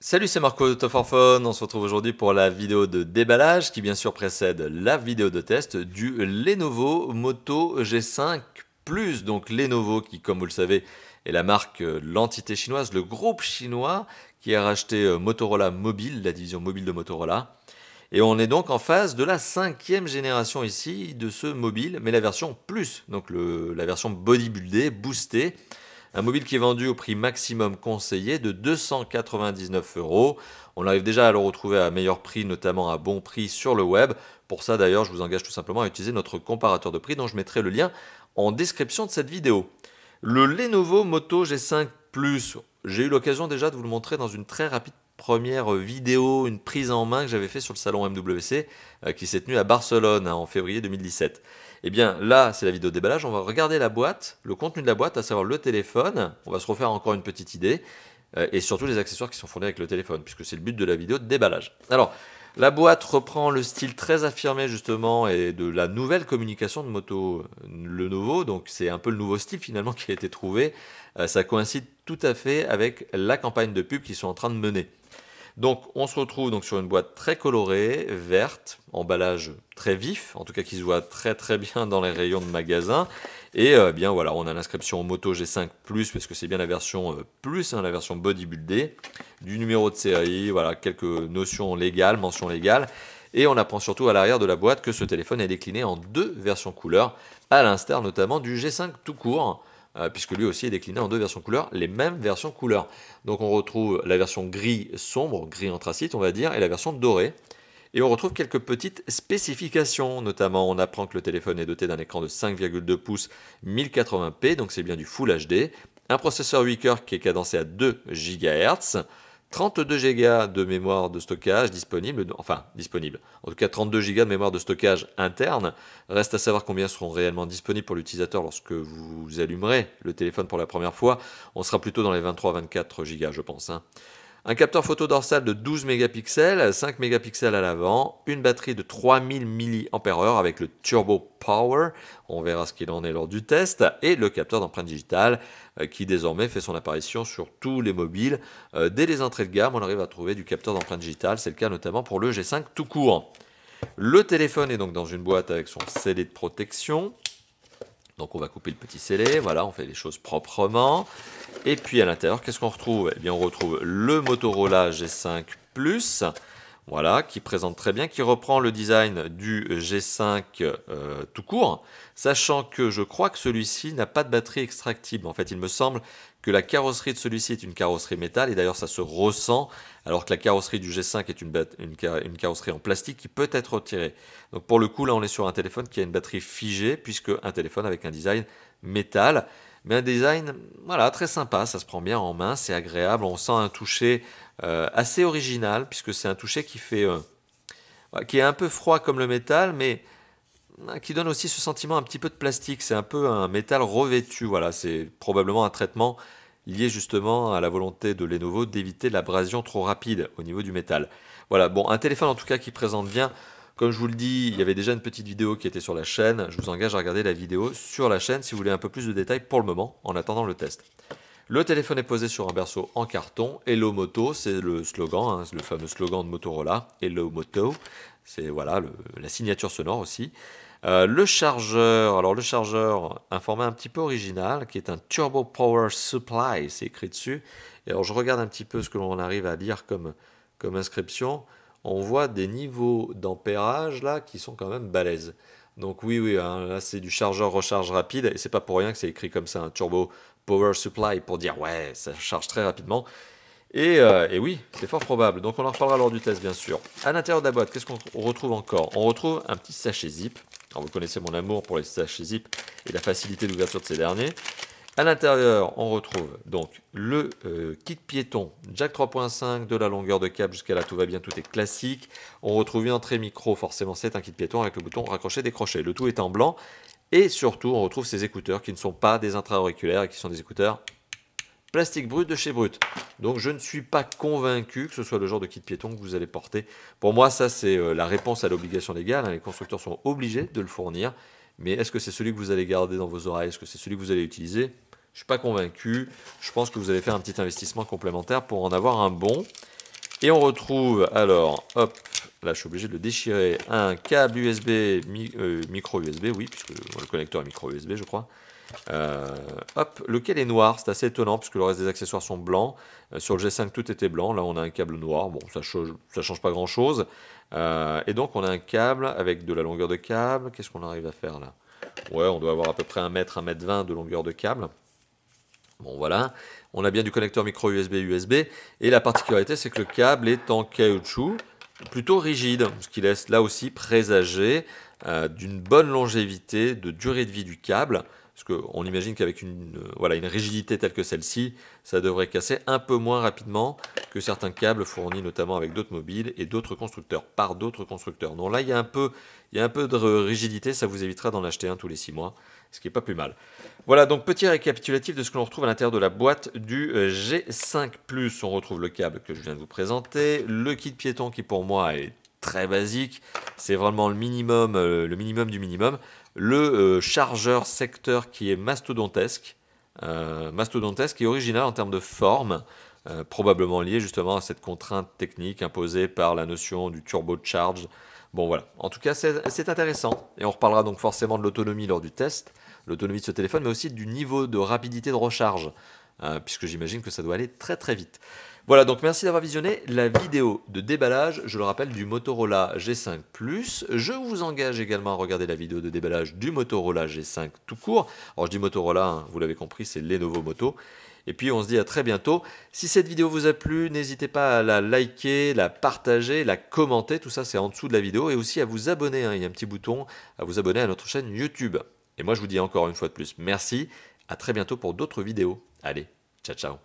Salut, c'est Marco de Top for Fun. On se retrouve aujourd'hui pour la vidéo de déballage qui bien sûr précède la vidéo de test du Lenovo Moto G5 Plus. Donc Lenovo qui, comme vous le savez, est la marque, l'entité chinoise, le groupe chinois qui a racheté Motorola Mobile, la division mobile de Motorola. Et on est donc en phase de la 5e génération ici de ce mobile, mais la version Plus, donc la version bodybuildée, boostée. Un mobile qui est vendu au prix maximum conseillé de 299 euros. On arrive déjà à le retrouver à meilleur prix, notamment à bon prix sur le web. Pour ça d'ailleurs, je vous engage tout simplement à utiliser notre comparateur de prix dont je mettrai le lien en description de cette vidéo. Le Lenovo Moto G5 Plus, j'ai eu l'occasion déjà de vous le montrer dans une très rapide première vidéo, une prise en main que j'avais fait sur le salon MWC qui s'est tenu à Barcelone en février 2017. Et bien là, c'est la vidéo de déballage, on va regarder la boîte, le contenu de la boîte, à savoir le téléphone, on va se refaire encore une petite idée, et surtout les accessoires qui sont fournis avec le téléphone, puisque c'est le but de la vidéo de déballage. Alors, la boîte reprend le style très affirmé justement et de la nouvelle communication de Moto Lenovo, donc c'est un peu le nouveau style finalement qui a été trouvé. Ça coïncide tout à fait avec la campagne de pub qu'ils sont en train de mener. Donc on se retrouve donc sur une boîte très colorée, verte, emballage très vif, en tout cas qui se voit très bien dans les rayons de magasin. Et bien voilà, on a l'inscription Moto G5 Plus, parce que c'est bien la version Plus, hein, la version bodybuildée, du numéro de série, voilà, quelques notions légales, mentions légales. Et on apprend surtout à l'arrière de la boîte que ce téléphone est décliné en deux versions couleurs, à l'instar notamment du G5 tout court, puisque lui aussi est décliné en deux versions couleurs, les mêmes versions couleurs. Donc on retrouve la version gris sombre, gris anthracite on va dire, et la version dorée. Et on retrouve quelques petites spécifications, notamment on apprend que le téléphone est doté d'un écran de 5,2 pouces 1080p, donc c'est bien du Full HD, un processeur 8 cœurs qui est cadencé à 2 GHz, 32 Go de mémoire de stockage disponible, en tout cas 32 Go de mémoire de stockage interne. Reste à savoir combien seront réellement disponibles pour l'utilisateur lorsque vous allumerez le téléphone pour la première fois. On sera plutôt dans les 23-24 Go je pense, hein. Un capteur photo dorsal de 12 mégapixels, 5 mégapixels à l'avant, une batterie de 3000 mAh avec le Turbo Power, on verra ce qu'il en est lors du test, et le capteur d'empreinte digitale qui désormais fait son apparition sur tous les mobiles. Dès les entrées de gamme, on arrive à trouver du capteur d'empreinte digitale, c'est le cas notamment pour le G5 tout court. Le téléphone est donc dans une boîte avec son scellé de protection. Donc on va couper le petit scellé, voilà, on fait les choses proprement. Et puis à l'intérieur, qu'est-ce qu'on retrouve? Eh bien on retrouve le Motorola G5 Plus, voilà, qui présente très bien, qui reprend le design du G5 tout court, sachant que je crois que celui-ci n'a pas de batterie extractible. En fait, il me semble que la carrosserie de celui-ci est une carrosserie métal, et d'ailleurs ça se ressent, alors que la carrosserie du G5 est une carrosserie en plastique qui peut être retirée. Donc pour le coup, là on est sur un téléphone qui a une batterie figée, puisque un téléphone avec un design métal, mais un design voilà, très sympa, ça se prend bien en main, c'est agréable, on sent un toucher assez original, puisque c'est un toucher qui est un peu froid comme le métal, mais qui donne aussi ce sentiment un petit peu de plastique. C'est un peu un métal revêtu, voilà, c'est probablement un traitement lié justement à la volonté de Lenovo d'éviter l'abrasion trop rapide au niveau du métal. Voilà, bon, un téléphone en tout cas qui présente bien. Comme je vous le dis, il y avait déjà une petite vidéo qui était sur la chaîne. Je vous engage à regarder la vidéo sur la chaîne si vous voulez un peu plus de détails pour le moment, en attendant le test. Le téléphone est posé sur un berceau en carton. Hello Moto, c'est le slogan, hein, le fameux slogan de Motorola. Hello Moto, c'est voilà la signature sonore aussi. Le chargeur, alors le chargeur, un format un petit peu original, qui est un Turbo Power Supply, c'est écrit dessus. Et alors je regarde un petit peu ce que l'on arrive à lire comme inscription. On voit des niveaux d'ampérage là qui sont quand même balèzes. Donc oui, hein, là c'est du chargeur recharge rapide, et c'est pas pour rien que c'est écrit comme ça, un Turbo Power Supply, pour dire ouais, ça charge très rapidement. Et oui, c'est fort probable. Donc on en reparlera lors du test, bien sûr. À l'intérieur de la boîte, qu'est-ce qu'on retrouve encore? On retrouve un petit sachet zip. Alors vous connaissez mon amour pour les sachets zip et la facilité d'ouverture de ces derniers. À l'intérieur, on retrouve donc le kit piéton, jack 3.5, de la longueur de câble jusqu'à là, tout va bien, tout est classique. On retrouve une entrée micro, forcément c'est un kit piéton avec le bouton raccrocher-décrocher. Le tout est en blanc. Et surtout, on retrouve ces écouteurs qui ne sont pas des intra-auriculaires et qui sont des écouteurs plastique brut de chez Brut. Donc je ne suis pas convaincu que ce soit le genre de kit piéton que vous allez porter. Pour moi, ça c'est la réponse à l'obligation légale, hein. Les constructeurs sont obligés de le fournir. Mais est-ce que c'est celui que vous allez garder dans vos oreilles? Est-ce que c'est celui que vous allez utiliser? Je ne suis pas convaincu. Je pense que vous allez faire un petit investissement complémentaire pour en avoir un bon. Et on retrouve alors, hop, là je suis obligé de le déchirer, un câble USB, micro USB, oui, puisque le connecteur est micro USB je crois. Hop, lequel est noir, c'est assez étonnant puisque le reste des accessoires sont blancs. Sur le G5 tout était blanc, là on a un câble noir, bon ça change pas grand chose. Et donc on a un câble avec de la longueur de câble, qu'est-ce qu'on arrive à faire là? Ouais, on doit avoir à peu près 1 mètre, 1 mètre 20 de longueur de câble. Bon voilà, on a bien du connecteur micro USB USB, et la particularité c'est que le câble est en caoutchouc, plutôt rigide, ce qui laisse là aussi présager d'une bonne longévité, de durée de vie du câble, parce qu'on imagine qu'avec voilà, une rigidité telle que celle-ci, ça devrait casser un peu moins rapidement que certains câbles fournis notamment avec d'autres mobiles et d'autres constructeurs, par d'autres constructeurs. Donc là, il y a un peu de rigidité, ça vous évitera d'en acheter un tous les 6 mois, ce qui n'est pas plus mal. Voilà, donc petit récapitulatif de ce que l'on retrouve à l'intérieur de la boîte du G5 Plus. On retrouve le câble que je viens de vous présenter, le kit piéton qui pour moi est très basique, c'est vraiment le minimum du minimum. Le chargeur secteur qui est mastodontesque et original en termes de forme, probablement lié justement à cette contrainte technique imposée par la notion du turbo charge. Bon voilà, en tout cas c'est intéressant, et on reparlera donc forcément de l'autonomie lors du test, l'autonomie de ce téléphone, mais aussi du niveau de rapidité de recharge, puisque j'imagine que ça doit aller très très vite. Voilà, donc merci d'avoir visionné la vidéo de déballage, je le rappelle, du Motorola G5 Plus. Je vous engage également à regarder la vidéo de déballage du Motorola G5 tout court. Alors je dis Motorola, hein, vous l'avez compris, c'est Lenovo Moto. Et puis on se dit à très bientôt. Si cette vidéo vous a plu, n'hésitez pas à la liker, la partager, la commenter, tout ça c'est en dessous de la vidéo, et aussi à vous abonner, hein, il y a un petit bouton, à vous abonner à notre chaîne YouTube. Et moi je vous dis encore une fois de plus, merci, à très bientôt pour d'autres vidéos. Allez, ciao ciao.